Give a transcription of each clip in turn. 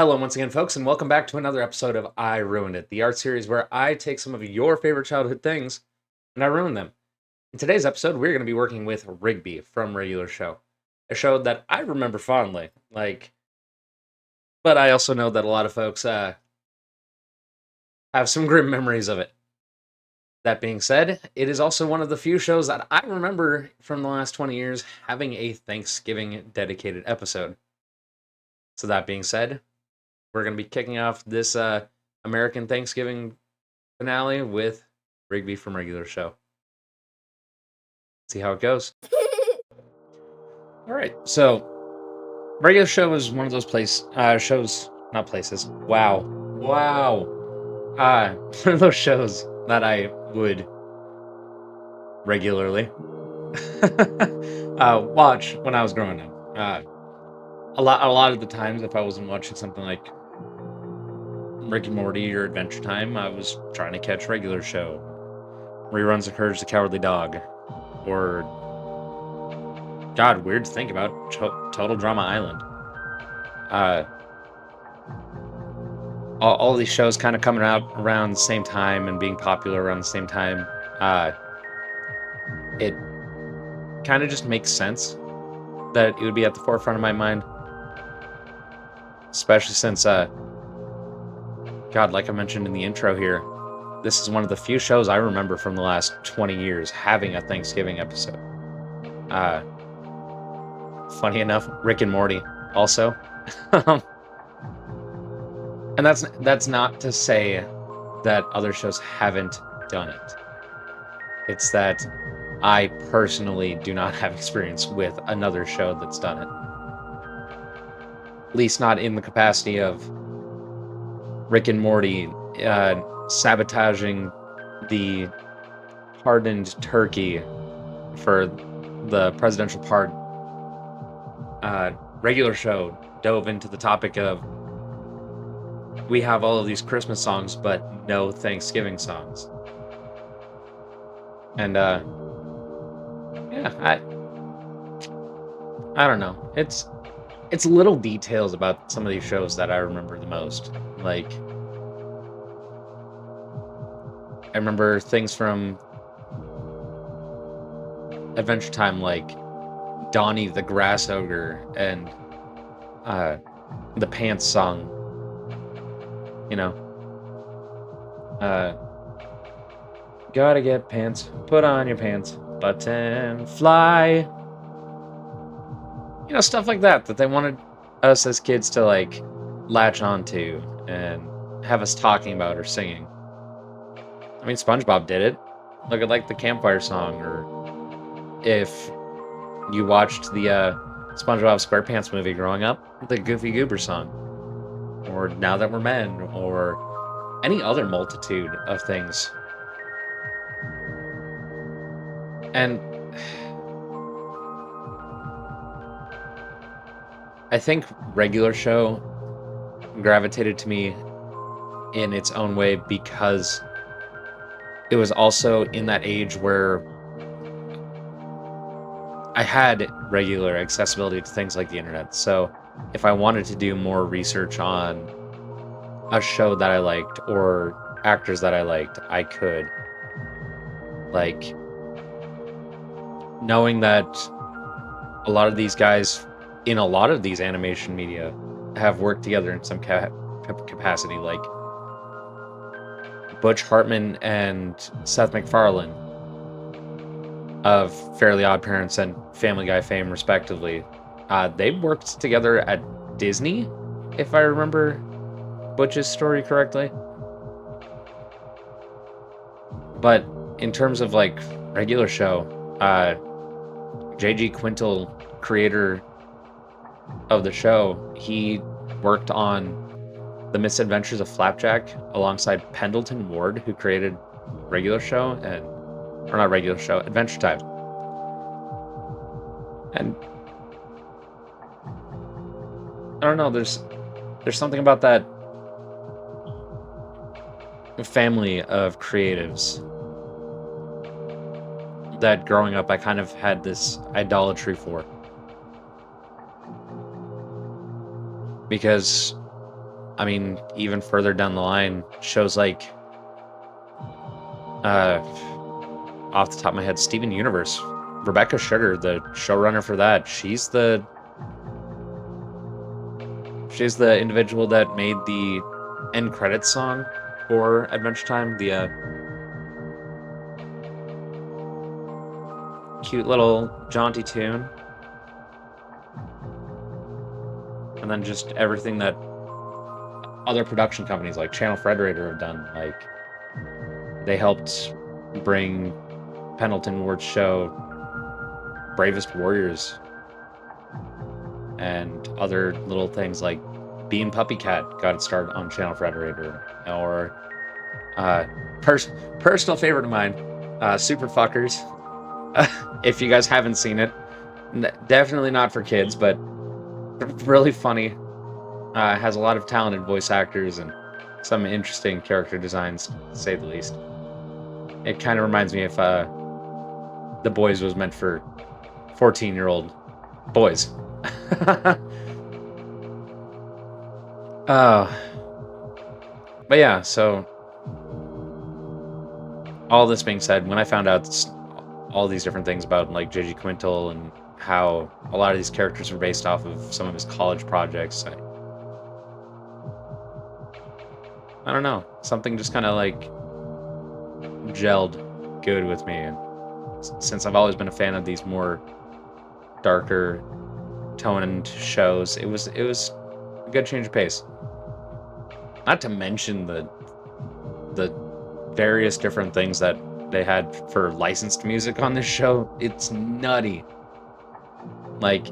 Hello, once again, folks, and welcome back to another episode of I Ruined It, the art series where I take some of your favorite childhood things and I ruin them. In today's episode, we're going to be working with Rigby from Regular Show, a show that I remember fondly. But I also know that a lot of folks have some grim memories of it. That being said, it is also one of the few shows that I remember from the last 20 years having a Thanksgiving dedicated episode. So that being said, we're going to be kicking off this American Thanksgiving finale with Rigby from Regular Show. See how it goes. All right, so Regular Show is one of those not places. Wow. One of those shows that I would regularly watch when I was growing up. A lot of the times, if I wasn't watching something like Rick and Morty or Adventure Time, I was trying to catch Regular Show, reruns of Courage the Cowardly Dog, or God, weird to think about, Total Drama Island. All these shows kind of coming out around the same time and being popular around the same time. It kind of just makes sense that it would be at the forefront of my mind, especially since, God, like I mentioned in the intro here, this is one of the few shows I remember from the last 20 years having a Thanksgiving episode. Funny enough, Rick and Morty also. And that's not to say that other shows haven't done it. It's that I personally do not have experience with another show that's done it. At least not in the capacity of Rick and Morty sabotaging the hardened turkey for the presidential pardon. Regular Show dove into the topic of we have all of these Christmas songs, but no Thanksgiving songs. And yeah, I don't know. It's little details about some of these shows that I remember the most. Like, I remember things from Adventure Time, like Donnie the Grass Ogre and the Pants song. You know, gotta get pants, put on your pants, button, fly. You know, stuff like that they wanted us as kids to, like, latch onto and have us talking about or singing. I mean, SpongeBob did it. Look at, like, the Campfire song, or if you watched the SpongeBob SquarePants movie growing up, the Goofy Goober song. Or Now That We're Men, or any other multitude of things. And I think Regular Show gravitated to me in its own way because it was also in that age where I had regular accessibility to things like the internet. So if I wanted to do more research on a show that I liked or actors that I liked, I could. Like, knowing that a lot of these guys in a lot of these animation media have worked together in some capacity, like Butch Hartman and Seth MacFarlane of Fairly Odd Parents and Family Guy fame, respectively. They worked together at Disney, if I remember Butch's story correctly. But in terms of, like, Regular Show, J.G. Quintel, creator of the show, he worked on The Misadventures of Flapjack alongside Pendleton Ward, who created Regular Show, or not Regular Show, Adventure Time. And I don't know, there's something about that family of creatives that growing up I kind of had this idolatry for. Because I mean, even further down the line, shows like, off the top of my head, Steven Universe. Rebecca Sugar, the showrunner for that, she's the individual that made the end credits song for Adventure Time. The cute little jaunty tune. And then just everything that other production companies like Channel Frederator have done. Like, they helped bring Pendleton Ward's show Bravest Warriors and other little things like Bean Puppy Cat got its start on Channel Frederator, or personal favorite of mine, Super Fuckers. If you guys haven't seen it, definitely not for kids, but really funny. Has a lot of talented voice actors and some interesting character designs, to say the least. It kind of reminds me if The Boys was meant for 14-year-old boys. But yeah, so all this being said, when I found out all these different things about like J.G. Quintel and how a lot of these characters were based off of some of his college projects, I don't know, something just kind of like gelled good with me. And since I've always been a fan of these more darker toned shows, it was a good change of pace. Not to mention the various different things that they had for licensed music on this show. It's nutty. Like,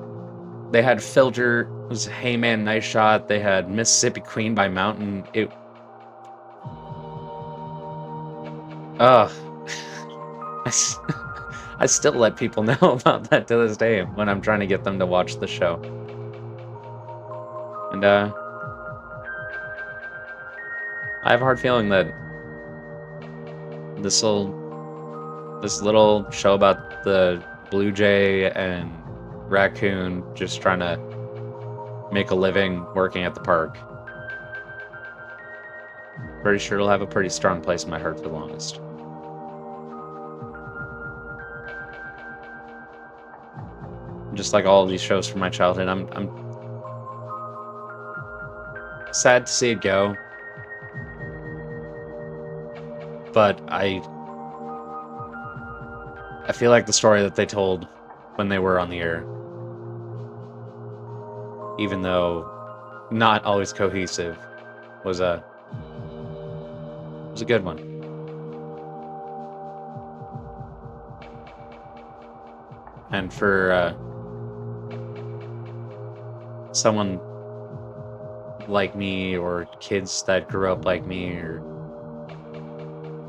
they had Filter, it was Hey Man, Nice Shot. They had Mississippi Queen by Mountain. I still let people know about that to this day when I'm trying to get them to watch the show. And I have a hard feeling that this little show about the blue jay and raccoon just trying to make a living working at the park, pretty sure it'll have a pretty strong place in my heart for the longest. Just like all of these shows from my childhood, I'm sad to see it go, but I feel like the story that they told when they were on the air, even though not always cohesive, was a good one. And for someone like me, or kids that grew up like me, or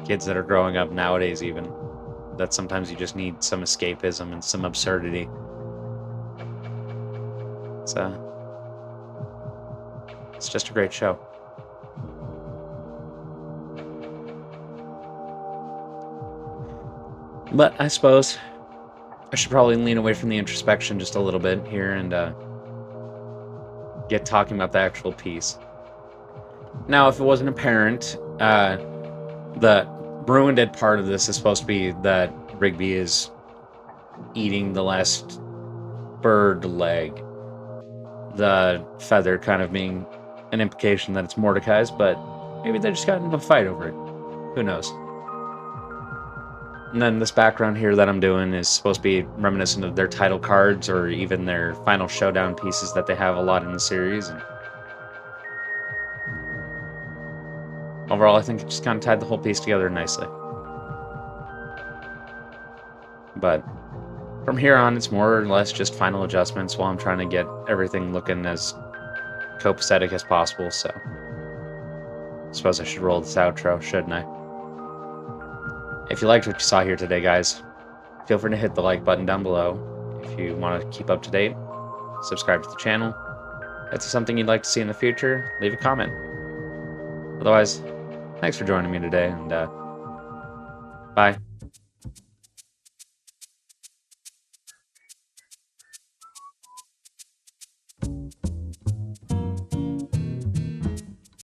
kids that are growing up nowadays even, that sometimes you just need some escapism and some absurdity. It's just a great show. But I suppose I should probably lean away from the introspection just a little bit here and get talking about the actual piece. Now, if it wasn't apparent, the ruined part of this is supposed to be that Rigby is eating the last bird leg. The feather kind of being an implication that it's Mordecai's, but maybe they just got into a fight over it. Who knows? And then this background here that I'm doing is supposed to be reminiscent of their title cards or even their final showdown pieces that they have a lot in the series. And overall, I think it just kind of tied the whole piece together nicely. But from here on, it's more or less just final adjustments while I'm trying to get everything looking as copacetic as possible. So I suppose I should roll this outro, shouldn't I? If you liked what you saw here today, guys, feel free to hit the like button down below. If you want to keep up to date, subscribe to the channel. If it's something you'd like to see in the future, leave a comment. Otherwise, thanks for joining me today, and bye.